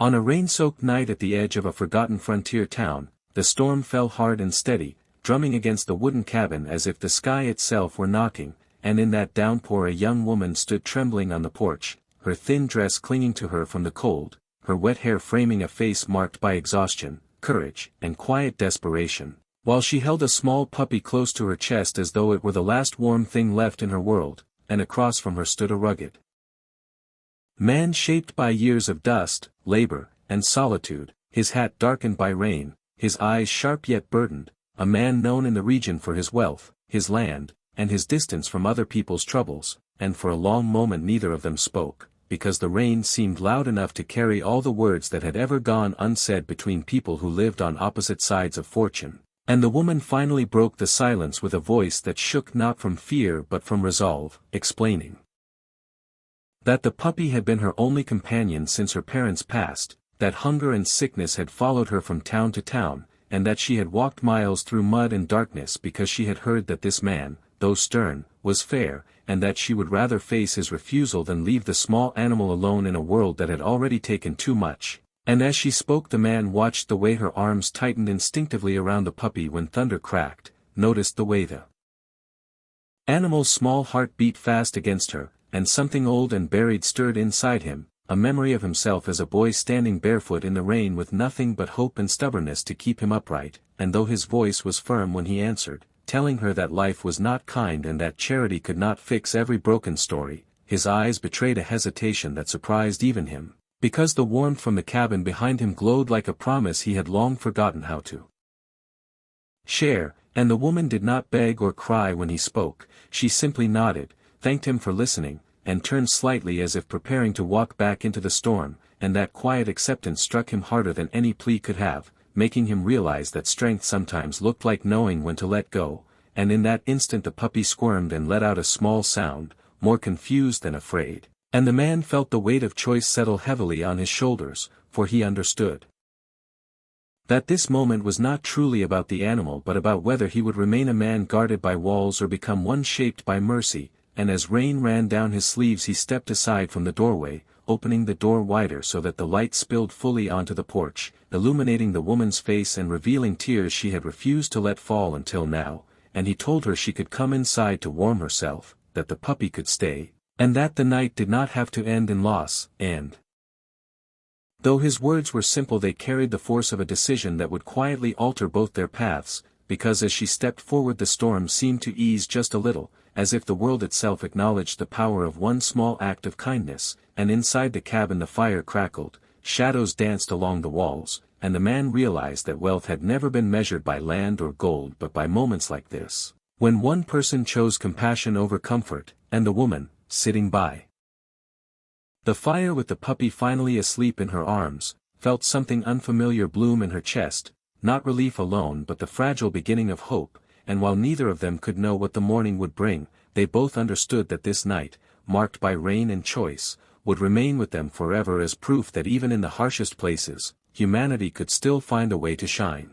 On a rain-soaked night at the edge of a forgotten frontier town, the storm fell hard and steady, drumming against the wooden cabin as if the sky itself were knocking, and in that downpour a young woman stood trembling on the porch, her thin dress clinging to her from the cold, her wet hair framing a face marked by exhaustion, courage, and quiet desperation, while she held a small puppy close to her chest as though it were the last warm thing left in her world, and across from her stood a rugged man shaped by years of dust, labor, and solitude, his hat darkened by rain, his eyes sharp yet burdened, a man known in the region for his wealth, his land, and his distance from other people's troubles, and for a long moment neither of them spoke, because the rain seemed loud enough to carry all the words that had ever gone unsaid between people who lived on opposite sides of fortune. And the woman finally broke the silence with a voice that shook not from fear but from resolve, explaining that the puppy had been her only companion since her parents passed, that hunger and sickness had followed her from town to town, and that she had walked miles through mud and darkness because she had heard that this man, though stern, was fair, and that she would rather face his refusal than leave the small animal alone in a world that had already taken too much. And as she spoke the man watched the way her arms tightened instinctively around the puppy when thunder cracked, noticed the way the animal's small heart beat fast against her, and something old and buried stirred inside him, a memory of himself as a boy standing barefoot in the rain with nothing but hope and stubbornness to keep him upright, and though his voice was firm when he answered, telling her that life was not kind and that charity could not fix every broken story, his eyes betrayed a hesitation that surprised even him, because the warmth from the cabin behind him glowed like a promise he had long forgotten how to share, and the woman did not beg or cry when he spoke, she simply nodded, thanked him for listening, and turned slightly as if preparing to walk back into the storm, and that quiet acceptance struck him harder than any plea could have, making him realize that strength sometimes looked like knowing when to let go, and in that instant the puppy squirmed and let out a small sound, more confused than afraid, and the man felt the weight of choice settle heavily on his shoulders, for he understood that this moment was not truly about the animal but about whether he would remain a man guarded by walls or become one shaped by mercy, and as rain ran down his sleeves he stepped aside from the doorway, opening the door wider so that the light spilled fully onto the porch, illuminating the woman's face and revealing tears she had refused to let fall until now, and he told her she could come inside to warm herself, that the puppy could stay, and that the night did not have to end in loss, and though his words were simple they carried the force of a decision that would quietly alter both their paths, because as she stepped forward the storm seemed to ease just a little, as if the world itself acknowledged the power of one small act of kindness, and inside the cabin the fire crackled, shadows danced along the walls, and the man realized that wealth had never been measured by land or gold but by moments like this, when one person chose compassion over comfort, and the woman, sitting by the fire with the puppy finally asleep in her arms, felt something unfamiliar bloom in her chest, not relief alone but the fragile beginning of hope, and while neither of them could know what the morning would bring, they both understood that this night, marked by rain and choice, would remain with them forever as proof that even in the harshest places, humanity could still find a way to shine.